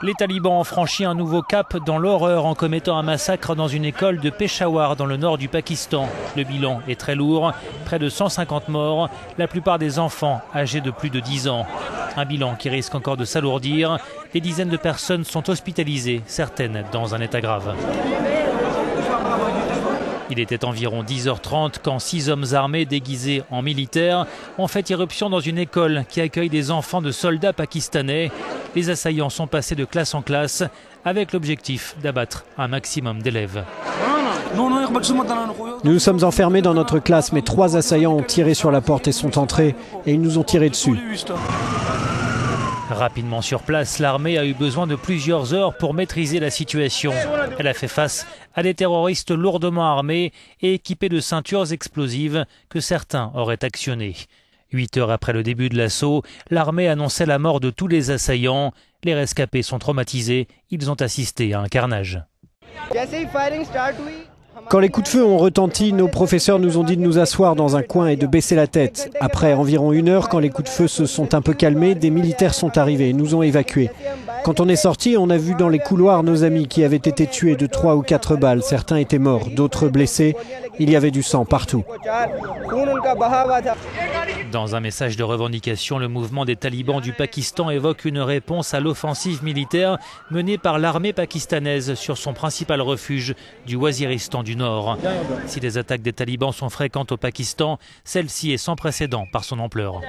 Les talibans ont franchi un nouveau cap dans l'horreur en commettant un massacre dans une école de Peshawar dans le nord du Pakistan. Le bilan est très lourd, près de 150 morts, la plupart des enfants âgés de plus de 10 ans. Un bilan qui risque encore de s'alourdir. Des dizaines de personnes sont hospitalisées, certaines dans un état grave. Il était environ 10h30 quand 6 hommes armés déguisés en militaires ont fait irruption dans une école qui accueille des enfants de soldats pakistanais. Les assaillants sont passés de classe en classe avec l'objectif d'abattre un maximum d'élèves. Nous nous sommes enfermés dans notre classe, mais 3 assaillants ont tiré sur la porte et sont entrés et ils nous ont tiré dessus. Rapidement sur place, l'armée a eu besoin de plusieurs heures pour maîtriser la situation. Elle a fait face à des terroristes lourdement armés et équipés de ceintures explosives que certains auraient actionnées. 8 heures après le début de l'assaut, l'armée annonçait la mort de tous les assaillants. Les rescapés sont traumatisés, ils ont assisté à un carnage. Quand les coups de feu ont retenti, nos professeurs nous ont dit de nous asseoir dans un coin et de baisser la tête. Après environ 1 heure, quand les coups de feu se sont un peu calmés, des militaires sont arrivés et nous ont évacués. Quand on est sorti, on a vu dans les couloirs nos amis qui avaient été tués de 3 ou 4 balles. Certains étaient morts, d'autres blessés. Il y avait du sang partout. Dans un message de revendication, le mouvement des talibans du Pakistan évoque une réponse à l'offensive militaire menée par l'armée pakistanaise sur son principal refuge du Waziristan du Nord. Si les attaques des talibans sont fréquentes au Pakistan, celle-ci est sans précédent par son ampleur.